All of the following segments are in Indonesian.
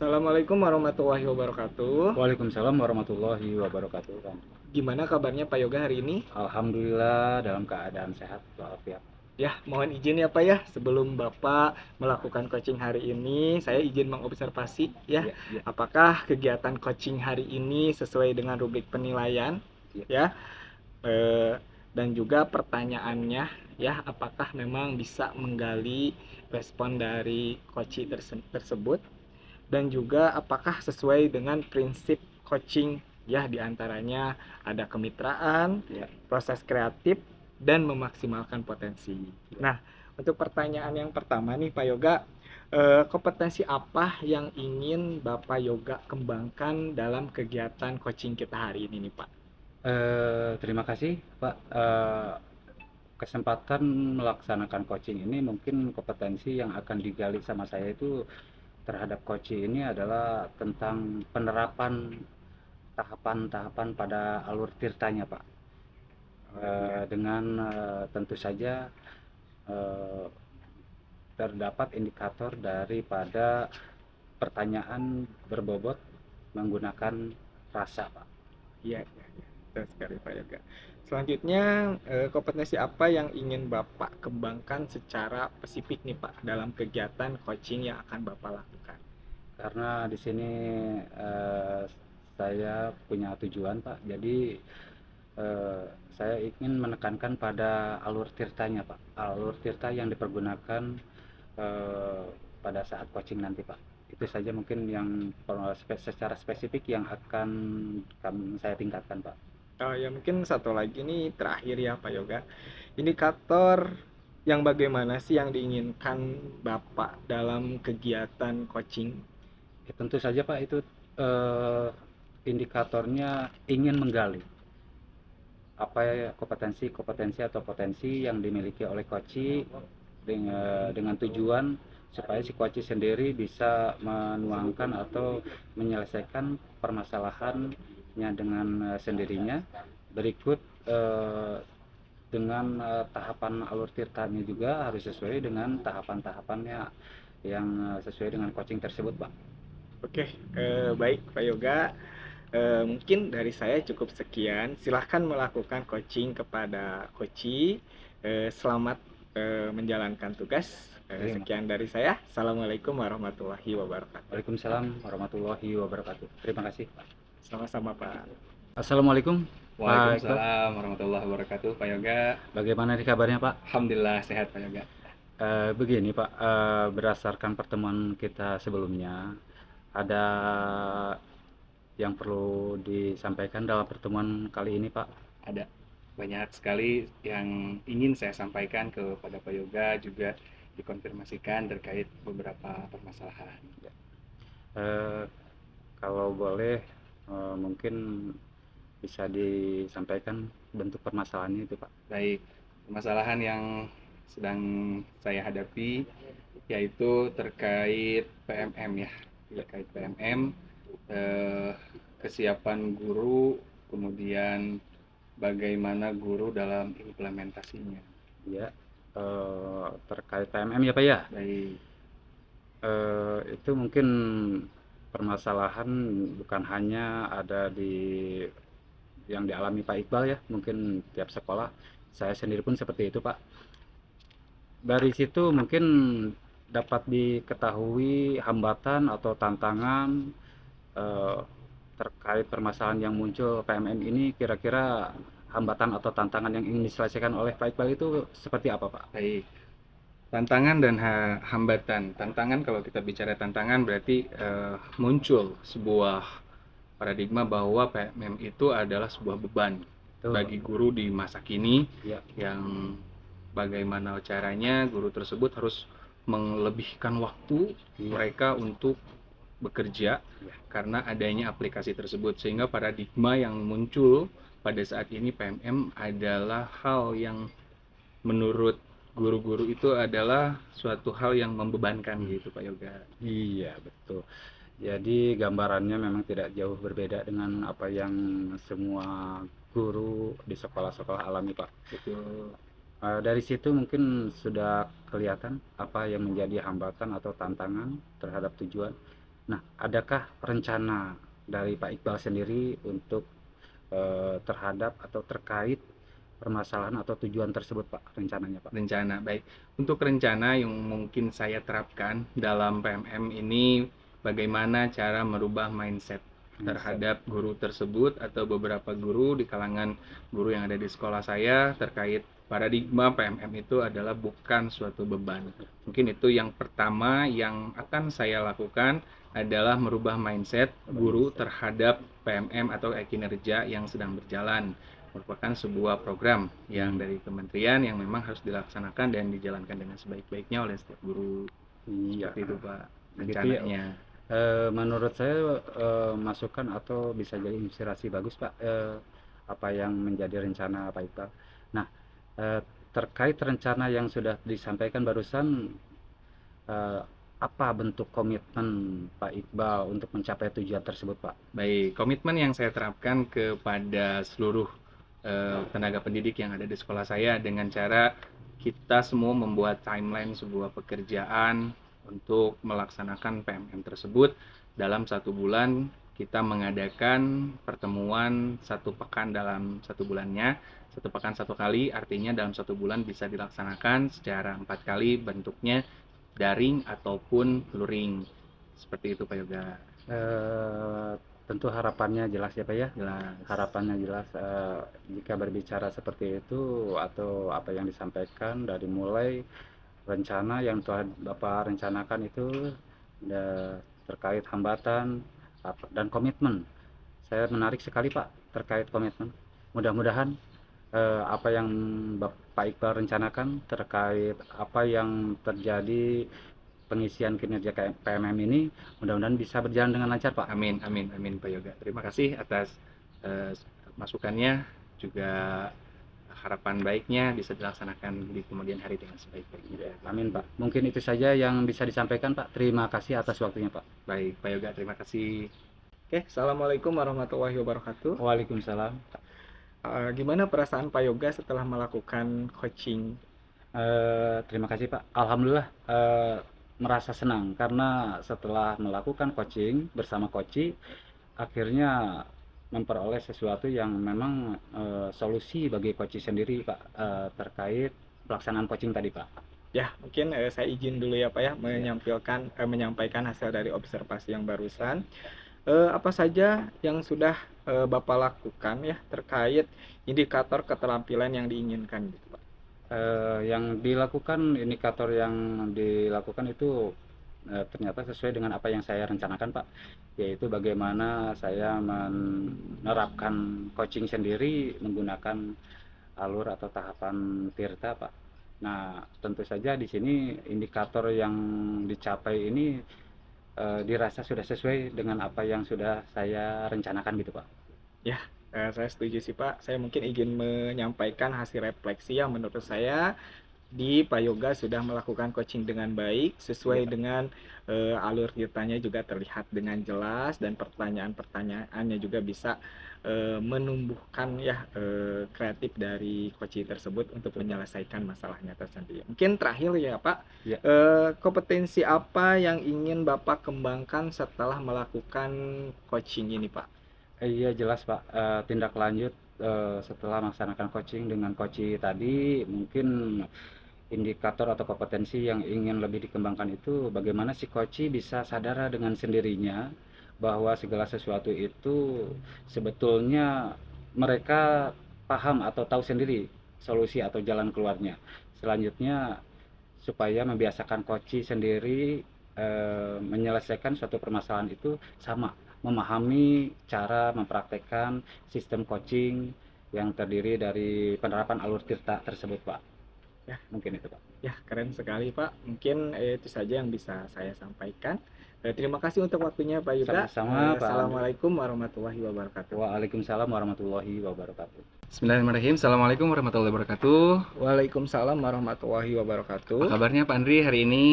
Assalamualaikum warahmatullahi wabarakatuh. Waalaikumsalam warahmatullahi wabarakatuh, Kang. Gimana kabarnya Pak Yoga hari ini? Alhamdulillah dalam keadaan sehat walafiat. Ya, mohon izin ya Pak ya, sebelum Bapak melakukan coaching hari ini, saya izin mengobservasi ya, Iya, iya, apakah kegiatan coaching hari ini sesuai dengan rubrik penilaian iya. ya, eh, dan juga pertanyaannya ya, apakah memang bisa menggali respon dari coaching tersebut, dan juga apakah sesuai dengan prinsip coaching ya, diantaranya ada kemitraan, Iya. proses kreatif, dan memaksimalkan potensi. Nah, untuk pertanyaan yang pertama nih Pak Yoga, kompetensi apa yang ingin Bapak Yoga kembangkan dalam kegiatan coaching kita hari ini nih Pak? Terima kasih, Pak. Kesempatan melaksanakan coaching ini mungkin kompetensi yang akan digali sama saya itu terhadap coaching ini adalah tentang penerapan tahapan-tahapan pada alur tirtanya, Pak. Dengan tentu saja eh, terdapat indikator daripada pertanyaan berbobot menggunakan rasa, Pak. Iya, iya, iya. Betul sekali Pak Yoga. Selanjutnya, kompetensi apa yang ingin Bapak kembangkan secara spesifik nih Pak dalam kegiatan coaching yang akan Bapak lakukan? Karena di sini eh, saya punya tujuan, Pak. Jadi saya ingin menekankan pada alur tirtanya, Pak. Alur tirta yang dipergunakan eh, pada saat coaching nanti, Pak. Itu saja mungkin yang secara spesifik yang akan saya tingkatkan, Pak. Oh ya, mungkin satu lagi nih terakhir ya Pak Yoga. Indikator yang bagaimana sih yang diinginkan Bapak dalam kegiatan coaching? Ya, tentu saja, Pak, itu eh, indikatornya ingin menggali apa ya kompetensi atau potensi yang dimiliki oleh coach dengan tujuan supaya si coach sendiri bisa menuangkan atau menyelesaikan permasalahannya dengan sendirinya. Berikut dengan tahapan alur tirtanya juga harus sesuai dengan tahapan-tahapannya yang sesuai dengan coaching tersebut, Pak. Oke, baik Pak Yoga. Mungkin dari saya cukup sekian. Silahkan melakukan coaching kepada coachi. Selamat menjalankan tugas. Sekian dari saya. Assalamualaikum warahmatullahi wabarakatuh. Waalaikumsalam warahmatullahi wabarakatuh. Terima kasih, Pak. Sama-sama Pak. Assalamualaikum, Pak Iqbal. Waalaikumsalam warahmatullahi wabarakatuh, Pak Yoga. Bagaimana nih kabarnya, Pak? Alhamdulillah sehat, Pak Yoga. Begini, Pak, berdasarkan pertemuan kita sebelumnya, ada yang perlu disampaikan dalam pertemuan kali ini, Pak. Ada banyak sekali yang ingin saya sampaikan kepada Pak Yoga, juga dikonfirmasikan terkait beberapa permasalahan. Eh, Kalau boleh, mungkin bisa disampaikan bentuk permasalahannya itu, Pak. Baik, permasalahan yang sedang saya hadapi yaitu terkait PMM ya, terkait PMM, kesiapan guru, kemudian bagaimana guru dalam implementasinya. Ya, terkait PMM ya, Pak ya. Baik, Itu mungkin permasalahan bukan hanya ada di yang dialami Pak Iqbal ya, mungkin tiap sekolah. Saya sendiri pun seperti itu, Pak. Dari situ mungkin dapat diketahui hambatan atau tantangan eh, terkait permasalahan yang muncul PMM ini. Kira-kira hambatan atau tantangan yang ingin diselesaikan oleh Pak Iqbal itu seperti apa, Pak? baik. Tantangan dan hambatan. Tantangan, kalau kita bicara tantangan berarti muncul sebuah paradigma bahwa PMM itu adalah sebuah beban Tuh. bagi guru di masa kini, Ya, yang bagaimana caranya guru tersebut harus melebihkan waktu mereka untuk bekerja karena adanya aplikasi tersebut, sehingga paradigma yang muncul pada saat ini PMM adalah hal yang menurut guru-guru itu adalah suatu hal yang membebankan gitu, Pak Yoga. iya betul. Jadi gambarannya memang tidak jauh berbeda dengan apa yang semua guru di sekolah-sekolah alami, Pak. Betul. Dari situ mungkin sudah kelihatan apa yang menjadi hambatan atau tantangan terhadap tujuan. Nah, adakah rencana dari Pak Iqbal sendiri untuk terhadap atau terkait permasalahan atau tujuan tersebut, Pak, rencananya, Pak? Rencana, baik. Untuk rencana yang mungkin saya terapkan dalam PMM ini, bagaimana cara merubah mindset terhadap guru tersebut atau beberapa guru di kalangan guru yang ada di sekolah saya terkait paradigma PMM itu adalah bukan suatu beban. Mungkin itu yang pertama yang akan saya lakukan adalah merubah mindset guru terhadap PMM atau kinerja yang sedang berjalan. Merupakan sebuah program yang dari kementerian yang memang harus dilaksanakan dan dijalankan dengan sebaik-baiknya oleh setiap guru. Iya, Seperti itu Pak begitu ya. rencananya. Menurut saya masukan atau bisa jadi inspirasi bagus, Pak, apa yang menjadi rencana Pak Iqbal. Nah, eh, terkait rencana yang sudah disampaikan barusan, eh, apa bentuk komitmen Pak Iqbal untuk mencapai tujuan tersebut, Pak? Baik, komitmen yang saya terapkan kepada seluruh tenaga pendidik yang ada di sekolah saya dengan cara kita semua membuat timeline sebuah pekerjaan untuk melaksanakan PMM tersebut. Dalam 1 bulan kita mengadakan pertemuan 1 pekan dalam 1 bulannya, 1 pekan 1 kali, artinya dalam 1 bulan bisa dilaksanakan secara 4 kali, bentuknya daring ataupun luring. Seperti itu Pak Yoga. Eh, Tentu harapannya jelas ya, Pak ya. Jelas. Harapannya jelas, jika berbicara seperti itu atau apa yang disampaikan dari mulai rencana yang telah Bapak rencanakan itu, terkait hambatan dan komitmen. Saya menarik sekali, Pak, terkait komitmen. Mudah-mudahan apa yang Pak Iqbal rencanakan terkait apa yang terjadi pengisian kinerja PMM ini, mudah-mudahan bisa berjalan dengan lancar, Pak. Amin, amin, amin Pak Yoga. Terima kasih atas masukannya, juga harapan baiknya bisa dilaksanakan di kemudian hari dengan sebaik-baiknya. Amin, Pak. Mungkin itu saja yang bisa disampaikan, Pak. Terima kasih atas waktunya, Pak. Baik, Pak Yoga, terima kasih. Oke, assalamualaikum warahmatullahi wabarakatuh. Waalaikumsalam. Gimana perasaan Pak Yoga setelah melakukan coaching? Terima kasih, Pak. Alhamdulillah, merasa senang karena setelah melakukan coaching bersama coach, akhirnya memperoleh sesuatu yang memang solusi bagi coach sendiri, Pak, terkait pelaksanaan coaching tadi, Pak. Ya, mungkin saya izin dulu ya Pak ya menyampaikan hasil dari observasi yang barusan. Apa saja yang sudah Bapak lakukan ya terkait indikator keterampilan yang diinginkan gitu Pak? Indikator yang dilakukan itu ternyata sesuai dengan apa yang saya rencanakan, Pak, yaitu bagaimana saya menerapkan coaching sendiri menggunakan alur atau tahapan tirta, Pak. Nah, tentu saja di sini indikator yang dicapai ini dirasa sudah sesuai dengan apa yang sudah saya rencanakan gitu, Pak. Ya, saya setuju sih Pak. Saya mungkin ingin menyampaikan hasil refleksi yang menurut saya di Pak Yoga sudah melakukan coaching dengan baik, sesuai dengan alur ceritanya juga terlihat dengan jelas dan pertanyaan-pertanyaannya juga bisa menumbuhkan ya kreatif dari coaching tersebut untuk menyelesaikan masalahnya tersendiri. Mungkin terakhir ya Pak, Ya. kompetensi apa yang ingin Bapak kembangkan setelah melakukan coaching ini Pak? Iya jelas, Pak. Tindak lanjut setelah melaksanakan coaching dengan coach tadi, mungkin indikator atau kompetensi yang ingin lebih dikembangkan itu bagaimana si coach bisa sadar dengan sendirinya bahwa segala sesuatu itu sebetulnya mereka paham atau tahu sendiri solusi atau jalan keluarnya. Selanjutnya supaya membiasakan coach sendiri menyelesaikan suatu permasalahan itu sama, memahami cara mempraktekkan sistem coaching yang terdiri dari penerapan alur tirta tersebut, Pak. Ya, Mungkin itu, Pak. ya keren sekali Pak. Mungkin itu saja yang bisa saya sampaikan. Terima kasih untuk waktunya Pak Yuda. Sama-sama, Pak. Assalamualaikum warahmatullahi wabarakatuh. Waalaikumsalam warahmatullahi wabarakatuh. Bismillahirrahmanirrahim. Assalamualaikum warahmatullahi wabarakatuh. Waalaikumsalam warahmatullahi Apa wabarakatuh. kabarnya Pak Andri hari ini?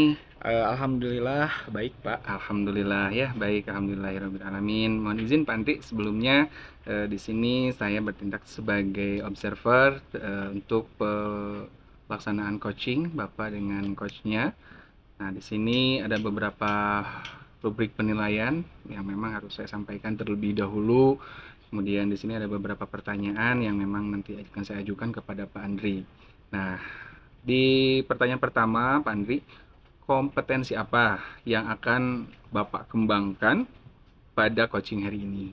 Alhamdulillah baik Pak. Alhamdulillah ya, baik. Alhamdulillahirrahmanirrahim. Mohon izin Pak Andri, sebelumnya di sini saya bertindak sebagai observer untuk pelaksanaan coaching Bapak dengan coachnya. Nah, di sini ada beberapa rubrik penilaian yang memang harus saya sampaikan terlebih dahulu. Kemudian di sini ada beberapa pertanyaan yang memang nanti akan saya ajukan kepada Pak Andri. Nah, di pertanyaan pertama, Pak Andri, kompetensi apa yang akan Bapak kembangkan pada coaching hari ini?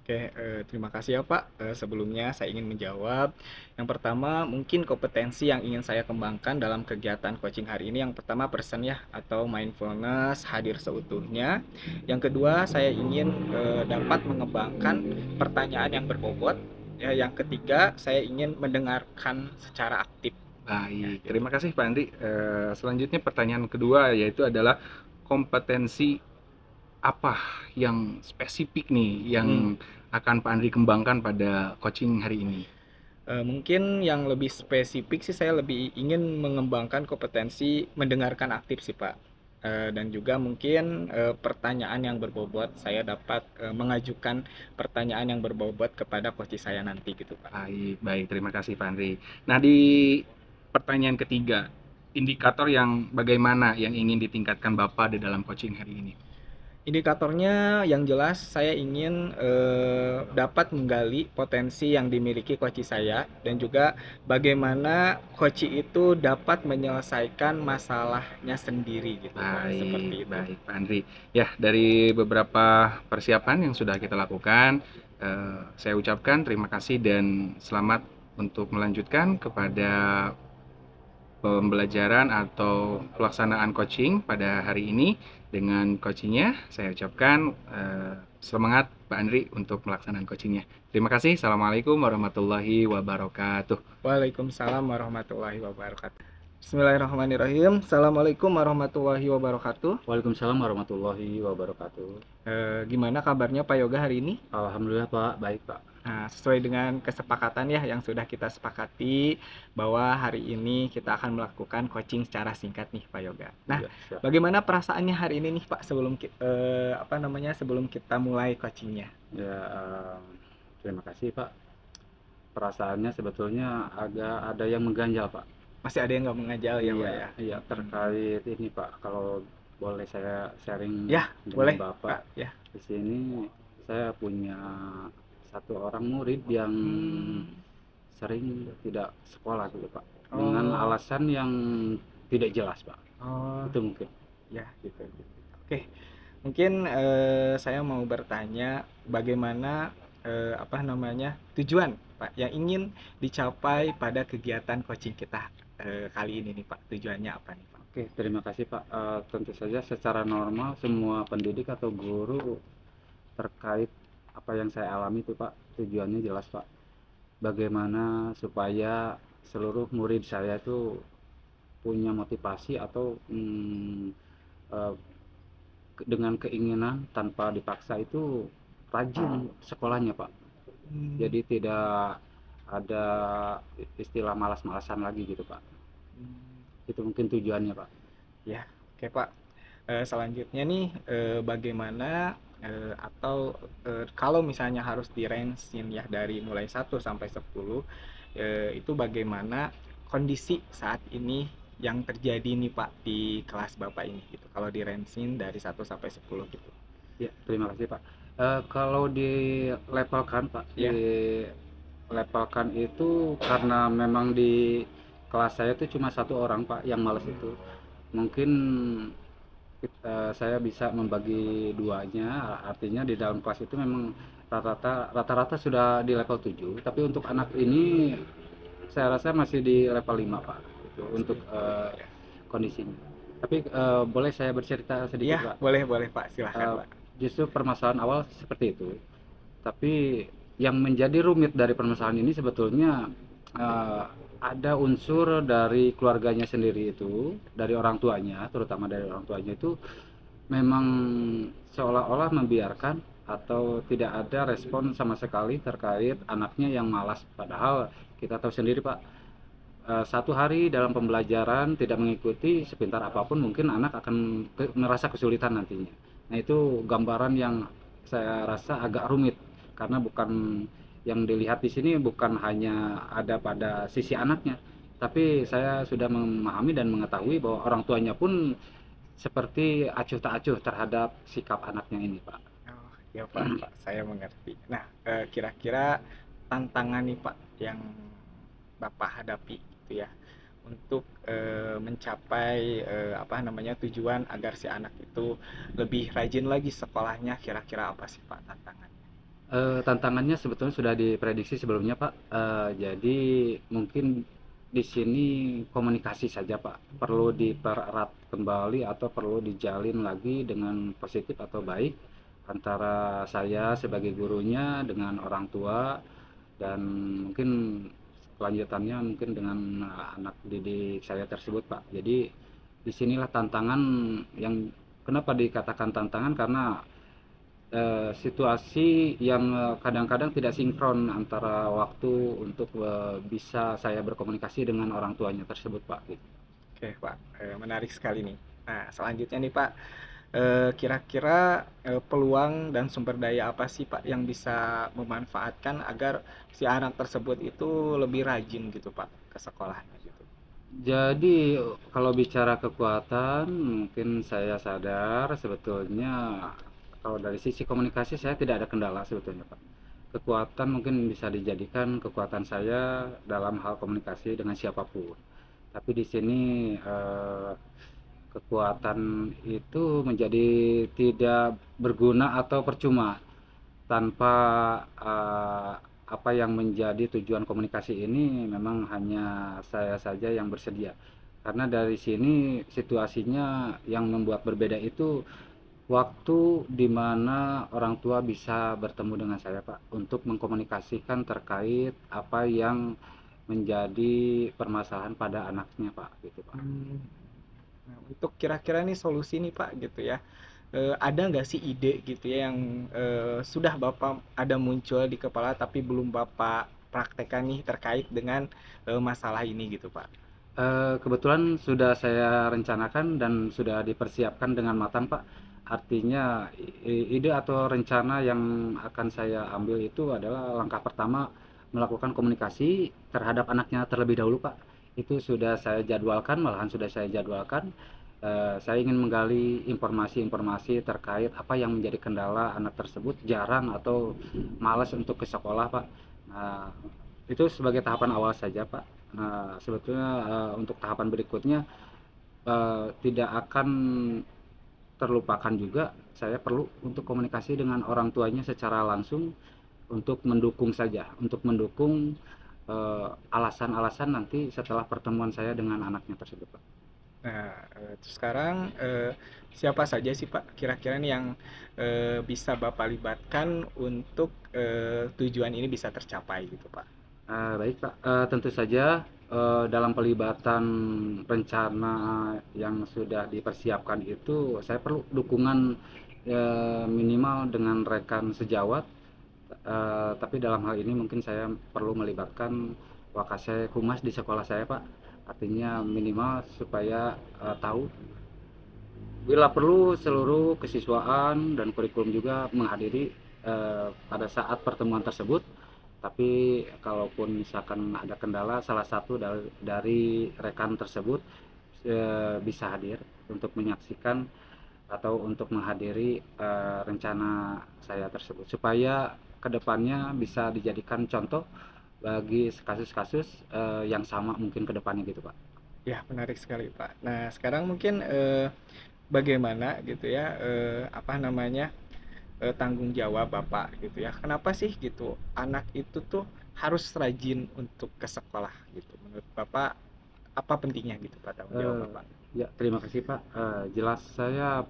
Oke, terima kasih ya Pak. Sebelumnya saya ingin menjawab. Yang pertama, mungkin kompetensi yang ingin saya kembangkan dalam kegiatan coaching hari ini. Yang pertama, person ya, atau mindfulness, hadir seutuhnya. Yang kedua, saya ingin dapat mengembangkan pertanyaan yang berbobot. Ya, yang ketiga, saya ingin mendengarkan secara aktif. Baik, terima kasih Pak Andri. Selanjutnya pertanyaan kedua yaitu adalah kompetensi apa yang spesifik nih yang akan Pak Andri kembangkan pada coaching hari ini? Mungkin yang lebih spesifik sih saya lebih ingin mengembangkan kompetensi mendengarkan aktif sih Pak. Dan juga mungkin pertanyaan yang berbobot, saya dapat mengajukan pertanyaan yang berbobot kepada coach saya nanti gitu Pak. Baik, baik, terima kasih Pak Andri. Nah, di pertanyaan ketiga, indikator yang bagaimana yang ingin ditingkatkan Bapak di dalam coaching hari ini? Indikatornya yang jelas saya ingin dapat menggali potensi yang dimiliki coach saya dan juga bagaimana coach itu dapat menyelesaikan masalahnya sendiri gitu Pak, seperti Baik, itu. baik Pak Andri. Ya, dari beberapa persiapan yang sudah kita lakukan, saya ucapkan terima kasih dan selamat untuk melanjutkan kepada pembelajaran atau pelaksanaan coaching pada hari ini dengan coachingnya. Saya ucapkan semangat Pak Andri untuk pelaksanaan coachingnya. Terima kasih. Assalamualaikum warahmatullahi wabarakatuh. Waalaikumsalam warahmatullahi wabarakatuh. Bismillahirrahmanirrahim. Assalamualaikum warahmatullahi wabarakatuh. Waalaikumsalam warahmatullahi wabarakatuh. Gimana kabarnya Pak Yoga hari ini? Alhamdulillah Pak, baik Pak. Nah, sesuai dengan kesepakatan ya yang sudah kita sepakati bahwa hari ini kita akan melakukan coaching secara singkat nih Pak Yoga. Nah, Ya, siap. bagaimana perasaannya hari ini nih Pak sebelum sebelum kita mulai coachingnya? Ya, terima kasih Pak. Perasaannya sebetulnya agak ada yang mengganjal Pak. Masih ada yang nggak mengajal ya Pak ya? Iya, terkait ini Pak, kalau boleh saya sharing Ya, dengan boleh Bapak. Pak ya. Di sini saya punya satu orang murid yang sering tidak sekolah gitu Pak, dengan Oh. alasan yang tidak jelas Pak. Oh, Itu mungkin. ya gitu. Oke, mungkin saya mau bertanya bagaimana tujuan Pak yang ingin dicapai pada kegiatan coaching kita kali ini nih Pak. Tujuannya apa nih Pak? Oke, terima kasih Pak. Tentu saja secara normal semua pendidik atau guru terkait apa yang saya alami itu Pak, tujuannya jelas Pak. Bagaimana supaya seluruh murid saya itu punya motivasi atau eh, dengan keinginan tanpa dipaksa itu rajin sekolahnya Pak. Jadi tidak ada istilah malas-malasan lagi gitu Pak. Itu mungkin tujuannya Pak. Ya, oke Pak. Selanjutnya nih bagaimana kalau misalnya harus di-range-in ya dari mulai 1 sampai 10 itu bagaimana kondisi saat ini yang terjadi nih Pak di kelas Bapak ini gitu. Kalau di-range-in dari 1 sampai 10 gitu. Ya, terima kasih Pak. Kalau dilevelkan Pak, Ya. dilevelkan itu karena memang di kelas saya itu cuma satu orang Pak yang malas itu. Mungkin saya bisa membagi duanya, artinya di dalam kelas itu memang rata-rata sudah di level 7, tapi untuk anak ini saya rasa masih di level 5 Pak, gitu, untuk kondisinya. Tapi boleh saya bercerita sedikit Ya, Pak? boleh Pak, silahkan Eh, Pak. Justru permasalahan awal seperti itu, tapi yang menjadi rumit dari permasalahan ini sebetulnya ada unsur dari keluarganya sendiri itu, dari orang tuanya, terutama dari orang tuanya itu memang seolah-olah membiarkan atau tidak ada respon sama sekali terkait anaknya yang malas. Padahal kita tahu sendiri Pak, satu hari dalam pembelajaran tidak mengikuti sepintar apapun mungkin anak akan merasa kesulitan nantinya. Nah, itu gambaran yang saya rasa agak rumit karena bukan yang dilihat di sini bukan hanya ada pada sisi anaknya, tapi saya sudah memahami dan mengetahui bahwa orang tuanya pun seperti acuh tak acuh terhadap sikap anaknya ini, Pak. Oh, ya Pak, saya mengerti. Nah, kira-kira tantangan nih Pak yang Bapak hadapi gitu ya untuk mencapai apa namanya tujuan agar si anak itu lebih rajin lagi sekolahnya, kira-kira apa sih Pak tantangannya? Tantangannya sebetulnya sudah diprediksi sebelumnya, Pak. Jadi mungkin di sini komunikasi saja, Pak. Perlu dipererat kembali atau perlu dijalin lagi dengan positif atau baik antara saya sebagai gurunya dengan orang tua dan mungkin kelanjutannya mungkin dengan anak didik saya tersebut, Pak. Jadi disinilah tantangan yang kenapa dikatakan tantangan karena situasi yang kadang-kadang tidak sinkron antara waktu untuk bisa saya berkomunikasi dengan orang tuanya tersebut, Pak. Gitu. Oke Pak, menarik sekali nih. Nah, selanjutnya nih Pak, kira-kira peluang dan sumber daya apa sih Pak yang bisa memanfaatkan agar si anak tersebut itu lebih rajin gitu Pak ke sekolahnya gitu? Jadi kalau bicara kekuatan, mungkin saya sadar sebetulnya kalau dari sisi komunikasi saya tidak ada kendala sebetulnya, Pak. Kekuatan mungkin bisa dijadikan kekuatan saya dalam hal komunikasi dengan siapapun. Tapi di sini kekuatan itu menjadi tidak berguna atau percuma tanpa eh, apa yang menjadi tujuan komunikasi ini memang hanya saya saja yang bersedia. Karena dari sini situasinya yang membuat berbeda itu waktu di mana orang tua bisa bertemu dengan saya, Pak, untuk mengkomunikasikan terkait apa yang menjadi permasalahan pada anaknya, Pak, gitu, Pak. Nah, untuk kira-kira nih solusi nih Pak gitu ya. Ada nggak sih ide gitu ya yang sudah Bapak ada muncul di kepala tapi belum Bapak praktekkan nih terkait dengan masalah ini gitu Pak? Kebetulan sudah saya rencanakan dan sudah dipersiapkan dengan matang, Pak. Artinya ide atau rencana yang akan saya ambil itu adalah langkah pertama melakukan komunikasi terhadap anaknya terlebih dahulu, Pak. Itu sudah saya jadwalkan, malahan sudah saya jadwalkan. Saya ingin menggali informasi-informasi terkait apa yang menjadi kendala anak tersebut jarang atau malas untuk ke sekolah, Pak. Nah, itu sebagai tahapan awal saja, Pak. Nah, sebetulnya untuk tahapan berikutnya tidak akan terlupakan juga saya perlu untuk komunikasi dengan orang tuanya secara langsung untuk mendukung saja, untuk mendukung alasan-alasan nanti setelah pertemuan saya dengan anaknya tersebut, Pak. Nah, terus sekarang siapa saja sih Pak kira-kira nih yang bisa Bapak libatkan untuk tujuan ini bisa tercapai gitu Pak? Baik, Pak. Tentu saja dalam pelibatan rencana yang sudah dipersiapkan itu saya perlu dukungan minimal dengan rekan sejawat. Tapi dalam hal ini mungkin saya perlu melibatkan wakasek humas di sekolah saya, Pak. Artinya minimal supaya tahu bila perlu seluruh kesiswaan dan kurikulum juga menghadiri pada saat pertemuan tersebut. Tapi kalaupun misalkan ada kendala, salah satu dari rekan tersebut bisa hadir untuk menyaksikan atau untuk menghadiri rencana saya tersebut supaya kedepannya bisa dijadikan contoh bagi kasus-kasus yang sama mungkin kedepannya gitu, Pak. Ya, menarik sekali Pak. Nah, sekarang mungkin bagaimana gitu ya apa namanya tanggung jawab Bapak gitu ya. Kenapa sih gitu anak itu tuh harus rajin untuk ke sekolah gitu? Menurut Bapak apa pentingnya gitu Pak tanggung jawab Eh, Bapak? ya, terima kasih, Pak. Jelas saya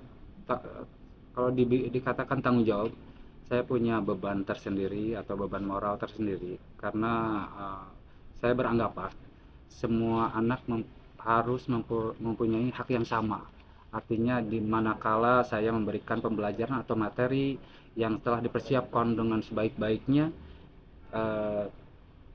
kalau dikatakan tanggung jawab, saya punya beban tersendiri atau beban moral tersendiri karena saya beranggapan semua anak harus mempunyai hak yang sama. Artinya di manakala saya memberikan pembelajaran atau materi yang telah dipersiapkan dengan sebaik-baiknya, eh,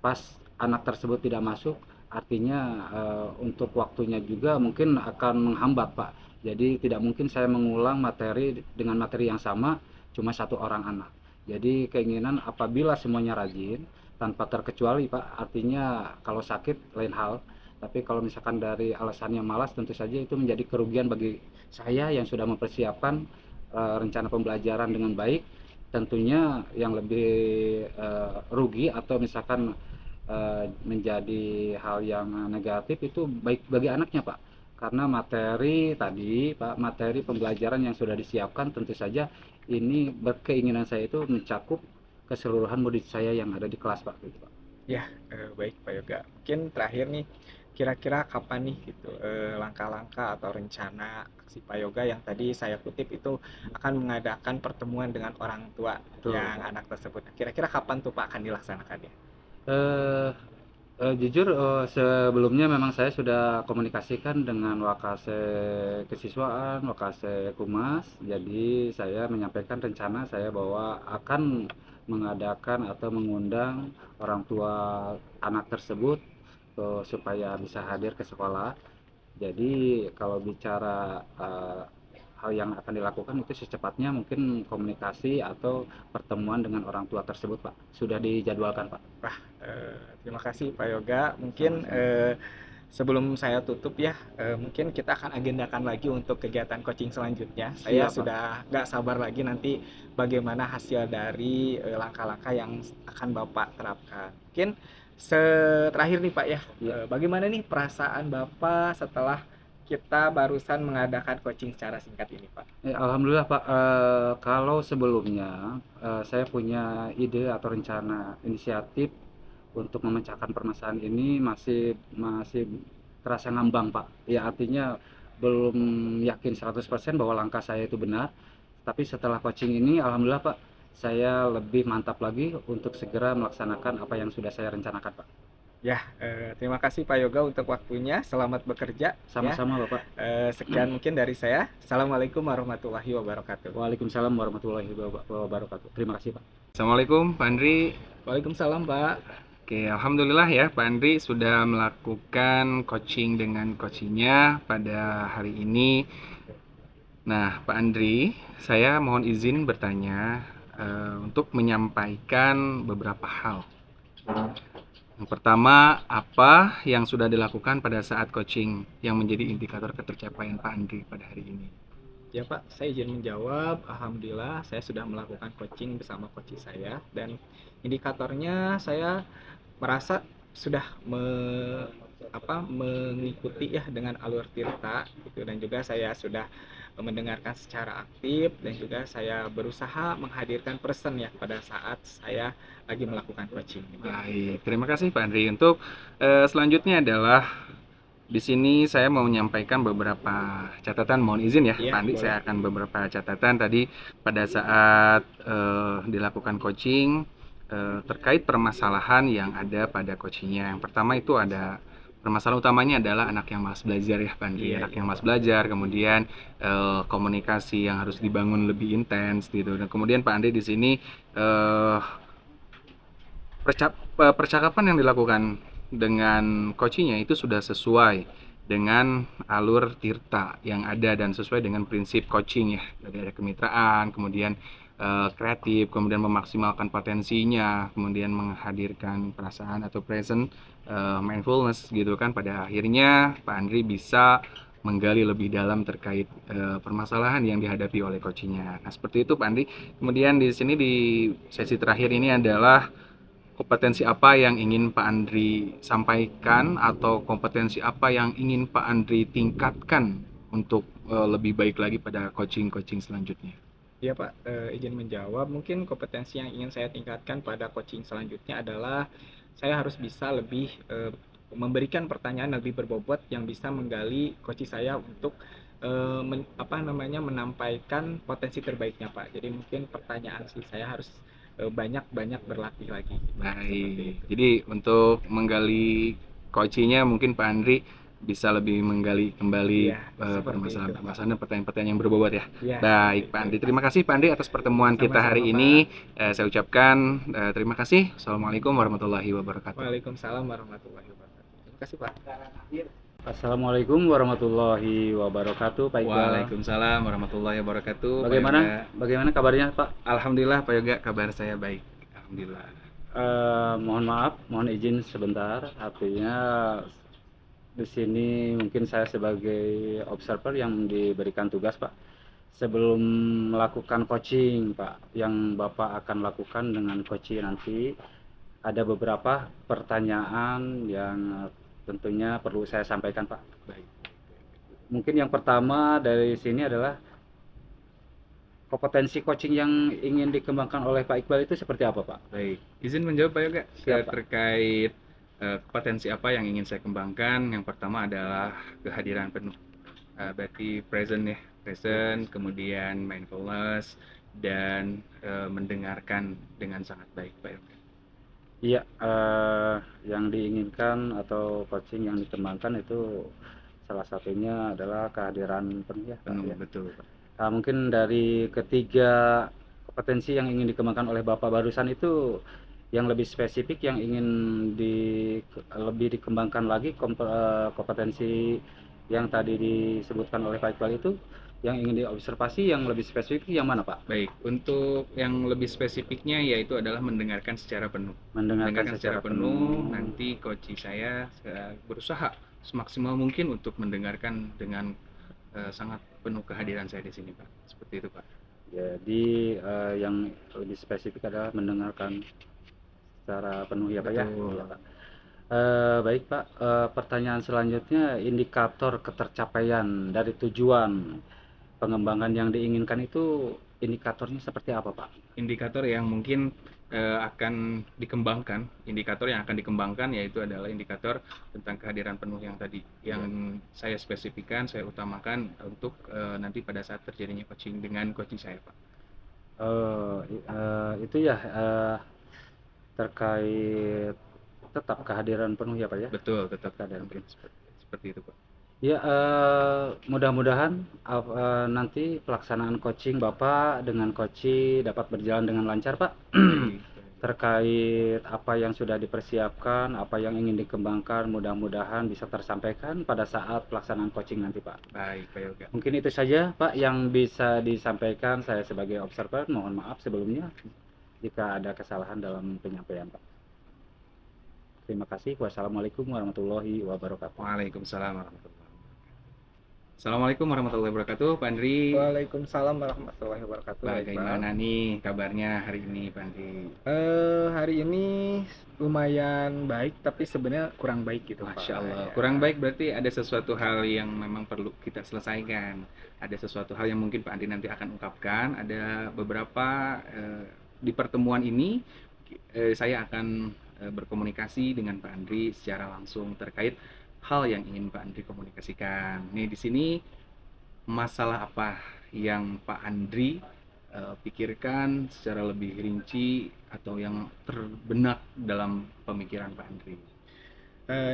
pas anak tersebut tidak masuk, artinya untuk waktunya juga mungkin akan menghambat, Pak. Jadi tidak mungkin saya mengulang materi dengan materi yang sama cuma satu orang anak. Jadi keinginan apabila semuanya rajin tanpa terkecuali, Pak, artinya kalau sakit lain hal, Tapi kalau misalkan dari alasannya malas, tentu saja itu menjadi kerugian bagi saya yang sudah mempersiapkan rencana pembelajaran dengan baik. Tentunya yang lebih rugi atau misalkan menjadi hal yang negatif itu baik bagi anaknya, Pak. Karena materi tadi, Pak, materi pembelajaran yang sudah disiapkan tentu saja ini berkeinginan saya itu mencakup keseluruhan murid saya yang ada di kelas, Pak, gitu, Pak. Ya, baik Pak Yoga. Mungkin terakhir nih, kira-kira kapan nih gitu langkah-langkah atau rencana aksi Pak Yoga yang tadi saya kutip itu akan mengadakan pertemuan dengan orang tua Betul, yang Pak. anak tersebut. Kira-kira kapan tuh Pak akan dilaksanakannya? Eh, Jujur, sebelumnya memang saya sudah komunikasikan dengan Wakase Kesiswaan, Wakase Humas. Jadi saya menyampaikan rencana saya bahwa akan mengadakan atau mengundang orang tua anak tersebut supaya bisa hadir ke sekolah. Jadi kalau bicara hal yang akan dilakukan itu secepatnya mungkin komunikasi atau pertemuan dengan orang tua tersebut, Pak. Sudah dijadwalkan, Pak. Wah, terima kasih Pak Yoga. Mungkin Sama-sama. sebelum saya tutup ya, mungkin kita akan agendakan lagi untuk kegiatan coaching selanjutnya. Saya Siap, Pak. sudah nggak sabar lagi nanti bagaimana hasil dari langkah-langkah yang akan Bapak terapkan. Mungkin terakhir nih Pak ya, Ya. bagaimana nih perasaan Bapak setelah kita barusan mengadakan coaching secara singkat ini Pak? Alhamdulillah, Pak. Kalau sebelumnya saya punya ide atau rencana inisiatif untuk memecahkan permasalahan ini masih masih terasa ngambang, Pak. Ya, artinya belum yakin 100% bahwa langkah saya itu benar. Tapi setelah coaching ini, alhamdulillah, Pak, saya lebih mantap lagi untuk segera melaksanakan apa yang sudah saya rencanakan, Pak. Ya, terima kasih Pak Yoga untuk waktunya. Selamat bekerja ya. Sama-sama, Bapak. Sekian mungkin dari saya. Assalamualaikum warahmatullahi wabarakatuh. Waalaikumsalam warahmatullahi wabarakatuh. Terima kasih, Pak. Assalamualaikum Pak Andri. Waalaikumsalam Pak. Oke, alhamdulillah ya Pak Andri sudah melakukan coaching dengan coachingnya pada hari ini. Nah, Pak Andri, saya mohon izin bertanya untuk menyampaikan beberapa hal. Yang pertama, apa yang sudah dilakukan pada saat coaching yang menjadi indikator ketercapaian Pak Andri pada hari ini? Ya Pak, saya izin menjawab. Alhamdulillah, saya sudah melakukan coaching bersama coach saya dan indikatornya saya merasa sudah mengikuti ya dengan alur Tirta gitu, dan juga saya sudah mendengarkan secara aktif dan juga saya berusaha menghadirkan person ya pada saat saya lagi melakukan coaching. Baik, terima kasih Pak Andri. Untuk selanjutnya adalah di sini saya mau menyampaikan beberapa catatan, mohon izin ya Iya, Pak Andi, boleh. saya akan beberapa catatan tadi pada saat dilakukan coaching terkait permasalahan yang ada pada coachingnya. Yang pertama itu ada permasalahan utamanya adalah anak yang malas belajar ya Pak Andi, Iya, anak iya. yang malas belajar, kemudian komunikasi yang harus dibangun lebih intens gitu. Dan kemudian Pak Andi di sini percakapan yang dilakukan dengan coachingnya itu sudah sesuai dengan alur Tirta yang ada dan sesuai dengan prinsip coaching ya. Jadi ada kemitraan, kemudian kreatif, kemudian memaksimalkan potensinya, kemudian menghadirkan perasaan atau present, mindfulness gitu kan. Pada akhirnya Pak Andri bisa menggali lebih dalam terkait permasalahan yang dihadapi oleh coachingnya. Nah seperti itu Pak Andri. Kemudian di sini di sesi terakhir ini adalah kompetensi apa yang ingin Pak Andri sampaikan atau kompetensi apa yang ingin Pak Andri tingkatkan untuk lebih baik lagi pada coaching-coaching selanjutnya. Ya Pak, izin menjawab. Mungkin kompetensi yang ingin saya tingkatkan pada coaching selanjutnya adalah saya harus bisa lebih memberikan pertanyaan lebih berbobot yang bisa menggali coach saya untuk menampaikan potensi terbaiknya Pak. Jadi mungkin pertanyaan sih saya harus banyak-banyak berlatih lagi. Baik, jadi untuk menggali coachingnya mungkin Pak Andri bisa lebih menggali kembali Iya, seperti permasalahan-permasalahan dan pertanyaan-pertanyaan yang berbobot ya. Ya, Baik Pak Andri, terima kasih Pak Andri atas pertemuan kita Sama-sama, hari Pak. ini. Saya ucapkan terima kasih. Assalamualaikum warahmatullahi wabarakatuh. Waalaikumsalam warahmatullahi wabarakatuh. Terima kasih Pak. Assalamualaikum warahmatullahi wabarakatuh, Pak Iqbal. Waalaikumsalam warahmatullahi wabarakatuh. Pak Bagaimana Yoga. bagaimana kabarnya, Pak? Alhamdulillah Pak Yoga, kabar saya baik. Alhamdulillah. Mohon maaf, mohon izin sebentar. Artinya di sini mungkin saya sebagai observer yang diberikan tugas, Pak. Sebelum melakukan coaching, Pak, yang Bapak akan lakukan dengan coaching nanti, ada beberapa pertanyaan yang tentunya perlu saya sampaikan, Pak. Baik. Mungkin yang pertama dari sini adalah kompetensi coaching yang ingin dikembangkan oleh Pak Iqbal itu seperti apa, Pak? Baik, izin menjawab Pak Yoga. Siap, Pak. Terkait potensi apa yang ingin saya kembangkan. Yang pertama adalah kehadiran penuh. Berarti present ya, present, kemudian mindfulness, dan mendengarkan dengan sangat baik Pak Yoga. Iya, yang diinginkan atau coaching yang dikembangkan itu salah satunya adalah kehadiran penuh ya, Pak, Penuh, ya. betul Pak. Mungkin dari ketiga kompetensi yang ingin dikembangkan oleh Bapak barusan itu yang lebih spesifik yang ingin lebih dikembangkan lagi kompetensi yang tadi disebutkan oleh Pak Iqbal itu yang ingin diobservasi yang lebih spesifik yang mana, Pak? Baik, untuk yang lebih spesifiknya yaitu adalah mendengarkan secara penuh. Mendengarkan secara penuh, nanti coach saya berusaha semaksimal mungkin untuk mendengarkan dengan sangat penuh kehadiran saya di sini, Pak. Seperti itu, Pak. Jadi yang lebih spesifik adalah mendengarkan secara penuh ya, Pak, ya. Betul. Iya, Pak. Baik, Pak. Pertanyaan selanjutnya, indikator ketercapaian dari tujuan pengembangan yang diinginkan itu indikatornya seperti apa, Pak? Indikator yang mungkin akan dikembangkan, indikator yang akan dikembangkan yaitu adalah indikator tentang kehadiran penuh yang tadi, yang saya spesifikkan, saya utamakan untuk nanti pada saat terjadinya coaching dengan coaching saya, Pak. Itu ya terkait tetap kehadiran penuh ya, Pak, ya? Betul, tetap Kehadiran mungkin penuh. seperti itu, Pak. Ya, mudah-mudahan nanti pelaksanaan coaching Bapak dengan coaching dapat berjalan dengan lancar, Pak. Baik, Terkait apa yang sudah dipersiapkan, apa yang ingin dikembangkan, mudah-mudahan bisa tersampaikan pada saat pelaksanaan coaching nanti, Pak. baik, Pak Yoga. Mungkin itu saja, Pak, yang bisa disampaikan saya sebagai observer. Mohon maaf sebelumnya jika ada kesalahan dalam penyampaian, Pak. Terima kasih. Wassalamualaikum warahmatullahi wabarakatuh. Waalaikumsalam warahmatullahi wabarakatuh. Assalamualaikum warahmatullahi wabarakatuh, Pak Andri. Waalaikumsalam warahmatullahi wabarakatuh. Bagaimana nih kabarnya hari ini, Pak Andri? Hari ini lumayan baik, tapi sebenarnya kurang baik gitu, Pak. Masya Allah, Ya. kurang baik berarti ada sesuatu hal yang memang perlu kita selesaikan. Ada sesuatu hal yang mungkin Pak Andri nanti akan ungkapkan. Ada beberapa di pertemuan ini saya akan berkomunikasi dengan Pak Andri secara langsung terkait hal yang ingin Pak Andri komunikasikan. Nih di sini masalah apa yang Pak Andri pikirkan secara lebih rinci atau yang terbenak dalam pemikiran Pak Andri?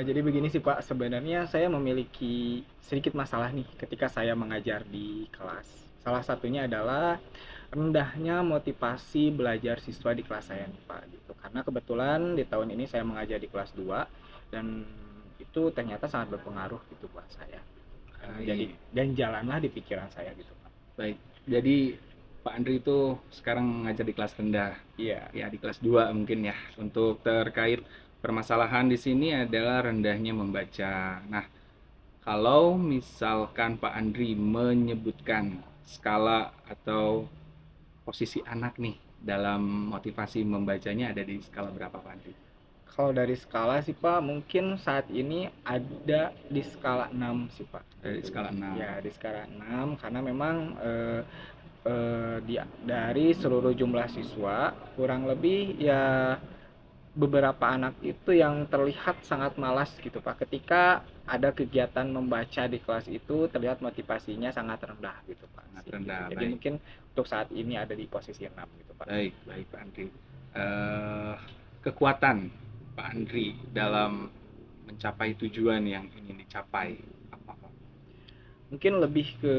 Jadi begini sih Pak, sebenarnya saya memiliki sedikit masalah nih ketika saya mengajar di kelas. Salah satunya adalah rendahnya motivasi belajar siswa di kelas saya nih Pak gitu. Karena kebetulan di tahun ini saya mengajar di kelas 2 dan itu ternyata sangat berpengaruh gitu buat saya. Jadi dan jalanlah di pikiran saya gitu Pak. Baik, jadi Pak Andri itu sekarang ngajar di kelas rendah. Iya. Ya, di kelas 2 mungkin ya. Untuk terkait permasalahan di sini adalah rendahnya membaca. Nah, kalau misalkan Pak Andri menyebutkan skala atau posisi anak nih dalam motivasi membacanya ada di skala berapa, Pak Andri? Kalau dari skala sih Pak, mungkin saat ini ada di skala 6 sih Pak. Dari skala 6. Ya, di skala 6 karena memang dari seluruh jumlah siswa kurang lebih ya beberapa anak itu yang terlihat sangat malas gitu Pak. Ketika ada kegiatan membaca di kelas itu terlihat motivasinya sangat rendah gitu Pak. Sangat rendah, Jadi baik. mungkin untuk saat ini ada di posisi 6 gitu Pak. Baik, baik Pak Andri. Kekuatan Pak Andri dalam mencapai tujuan yang ingin dicapai apa, Pak? Mungkin lebih ke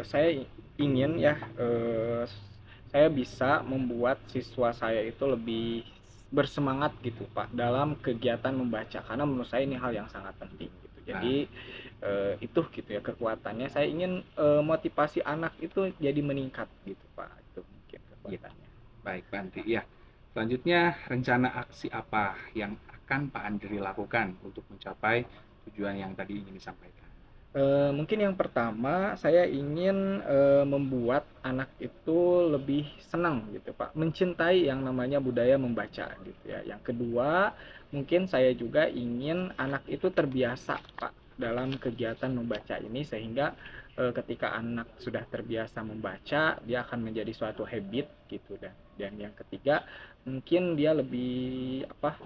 saya ingin ya saya bisa membuat siswa saya itu lebih bersemangat gitu Pak dalam kegiatan membaca karena menurut saya ini hal yang sangat penting gitu. Jadi itu gitu ya kekuatannya. Saya ingin motivasi anak itu jadi meningkat gitu Pak. Itu mungkin kekuatannya. Baik, Pak Andri. Ya. Selanjutnya, rencana aksi apa yang akan Pak Andri lakukan untuk mencapai tujuan yang tadi ingin disampaikan? Mungkin yang pertama saya ingin membuat anak itu lebih senang gitu Pak, mencintai yang namanya budaya membaca gitu ya. Yang kedua, mungkin saya juga ingin anak itu terbiasa Pak dalam kegiatan membaca ini sehingga ketika anak sudah terbiasa membaca, dia akan menjadi suatu habit gitu. Dan yang ketiga, mungkin dia lebih apa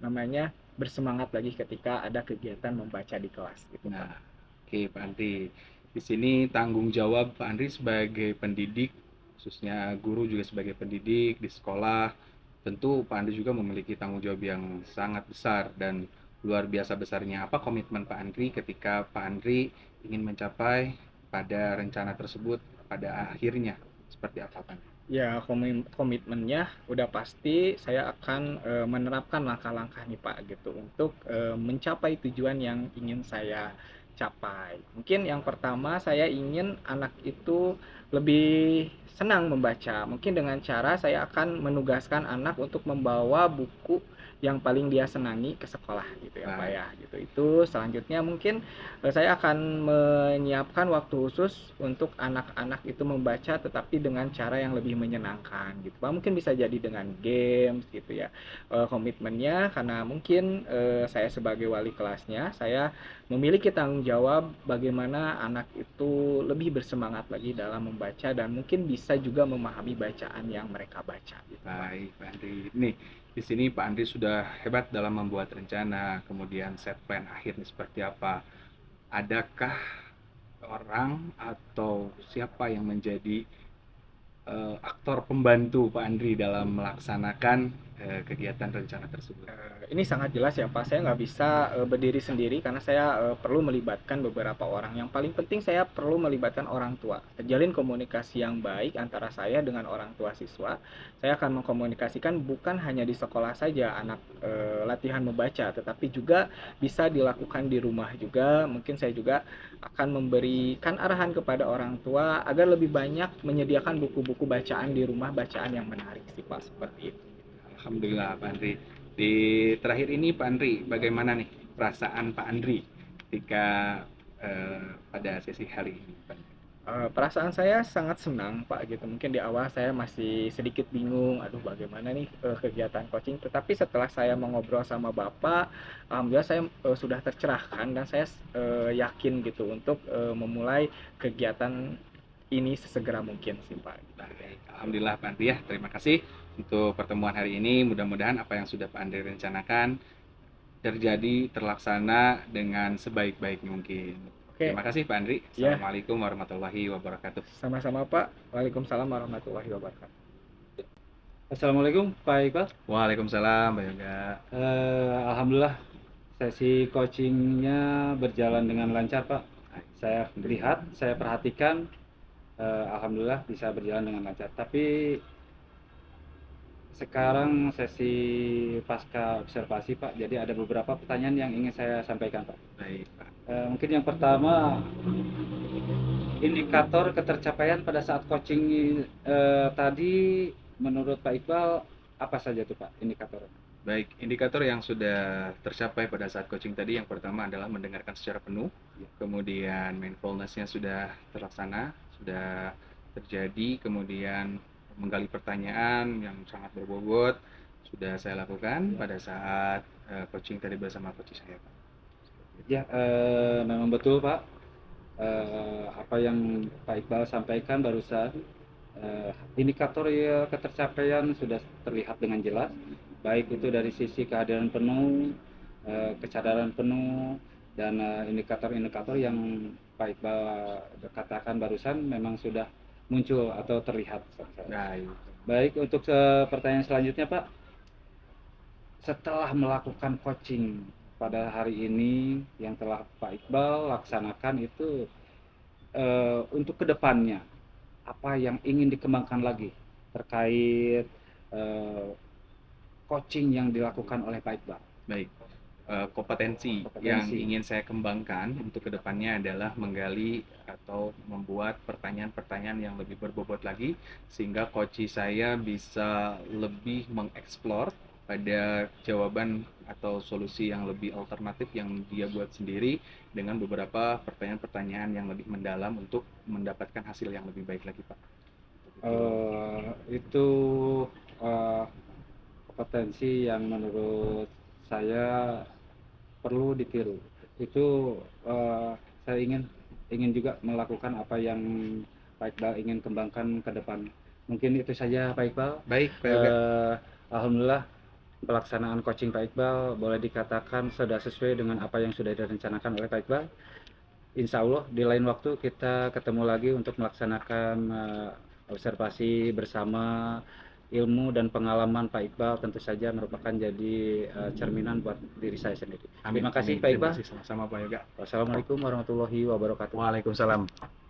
namanya bersemangat lagi ketika ada kegiatan membaca di kelas gitu Pak. Nah, oke Pak Andri. Di sini tanggung jawab Pak Andri sebagai pendidik, khususnya guru juga sebagai pendidik di sekolah, tentu Pak Andri juga memiliki tanggung jawab yang sangat besar dan luar biasa besarnya. Apa komitmen Pak Andri ketika Pak Andri ingin mencapai pada rencana tersebut pada akhirnya? Seperti apa Pak Andri? Ya, komitmennya udah pasti saya akan menerapkan langkah-langkah nih Pak gitu untuk mencapai tujuan yang ingin saya capai. Mungkin yang pertama saya ingin anak itu lebih senang membaca. Mungkin dengan cara saya akan menugaskan anak untuk membawa buku yang paling dia senangi ke sekolah gitu ya Pak Baik. ya gitu. Itu selanjutnya mungkin saya akan menyiapkan waktu khusus untuk anak-anak itu membaca tetapi dengan cara yang lebih menyenangkan gitu Pak. Mungkin bisa jadi dengan games gitu ya. Komitmennya karena mungkin saya sebagai wali kelasnya, saya memiliki tanggung jawab bagaimana anak itu lebih bersemangat lagi dalam membaca dan mungkin bisa juga memahami bacaan yang mereka baca gitu Pak. Baik, Pak Andri. Nih, di sini Pak Andri sudah hebat dalam membuat rencana, kemudian set plan akhirnya seperti apa. Adakah orang atau siapa yang menjadi aktor pembantu Pak Andri dalam melaksanakan kegiatan rencana tersebut? Ini sangat jelas ya Pak, saya nggak bisa berdiri sendiri karena saya perlu melibatkan beberapa orang. Yang paling penting saya perlu melibatkan orang tua. Terjalin komunikasi yang baik antara saya dengan orang tua siswa. Saya akan mengkomunikasikan bukan hanya di sekolah saja anak latihan membaca, tetapi juga bisa dilakukan di rumah juga. Mungkin saya juga akan memberikan arahan kepada orang tua agar lebih banyak menyediakan buku-buku bacaan di rumah, bacaan yang menarik sih Pak, seperti itu. Alhamdulillah Pak Andri. Di terakhir ini Pak Andri, bagaimana nih perasaan Pak Andri ketika pada sesi hari ini, Pak? Perasaan saya sangat senang Pak gitu. Mungkin di awal saya masih sedikit bingung, aduh bagaimana nih kegiatan coaching. Tetapi setelah saya mengobrol sama Bapak, alhamdulillah saya sudah tercerahkan dan saya yakin gitu untuk memulai kegiatan ini sesegera mungkin sih Pak. Baik, Alhamdulillah Pak Andri ya. Terima kasih untuk pertemuan hari ini. Mudah-mudahan apa yang sudah Pak Andri rencanakan terjadi, terlaksana dengan sebaik-baik mungkin. Oke, Terima kasih Pak Andri. ya Assalamualaikum warahmatullahi wabarakatuh. sama-sama Pak. Waalaikumsalam warahmatullahi wabarakatuh. Assalamualaikum Pak Iqbal. Waalaikumsalam, Mbak Yoga. Alhamdulillah sesi coachingnya berjalan dengan lancar Pak. Saya lihat, saya perhatikan, alhamdulillah bisa berjalan dengan lancar. Tapi sekarang sesi pasca observasi Pak, jadi ada beberapa pertanyaan yang ingin saya sampaikan Pak. Baik, Pak. Mungkin yang pertama, indikator ketercapaian pada saat coaching tadi menurut Pak Iqbal apa saja tuh Pak indikatornya? Baik, indikator yang sudah tercapai pada saat coaching tadi yang pertama adalah mendengarkan secara penuh, kemudian mindfulness-nya sudah terlaksana, sudah terjadi, kemudian menggali pertanyaan yang sangat berbobot sudah saya lakukan pada saat coaching tadi bersama coach saya, Pak. Ya, memang betul Pak. Apa yang Pak Iqbal sampaikan barusan, indikator ya ketercapaian sudah terlihat dengan jelas, baik itu dari sisi kehadiran penuh, kesadaran penuh, dan indikator-indikator yang Pak Iqbal katakan barusan memang sudah muncul atau terlihat. Baik. Baik, untuk pertanyaan selanjutnya Pak, setelah melakukan coaching pada hari ini yang telah Pak Iqbal laksanakan itu, untuk kedepannya apa yang ingin dikembangkan lagi terkait coaching yang dilakukan oleh Pak Iqbal? Baik, kompetensi yang ingin saya kembangkan untuk kedepannya adalah menggali atau membuat pertanyaan-pertanyaan yang lebih berbobot lagi sehingga coach saya bisa lebih mengeksplor pada jawaban atau solusi yang lebih alternatif yang dia buat sendiri dengan beberapa pertanyaan-pertanyaan yang lebih mendalam untuk mendapatkan hasil yang lebih baik lagi, Pak. Itu eh, potensi yang menurut saya perlu ditiru. Itu saya ingin juga melakukan apa yang Pak Iqbal ingin kembangkan ke depan. Mungkin itu saja Pak Iqbal. Baik, Pak Yoga. Alhamdulillah pelaksanaan coaching Pak Iqbal boleh dikatakan sudah sesuai dengan apa yang sudah direncanakan oleh Pak Iqbal. Insya Allah di lain waktu kita ketemu lagi untuk melaksanakan observasi bersama. Ilmu dan pengalaman Pak Iqbal tentu saja merupakan jadi cerminan buat diri saya sendiri. Amin, Terima kasih amin. Pak Terima Iqbal. kasih sama-sama, Pak Yoga. Wassalamualaikum warahmatullahi wabarakatuh. Waalaikumsalam.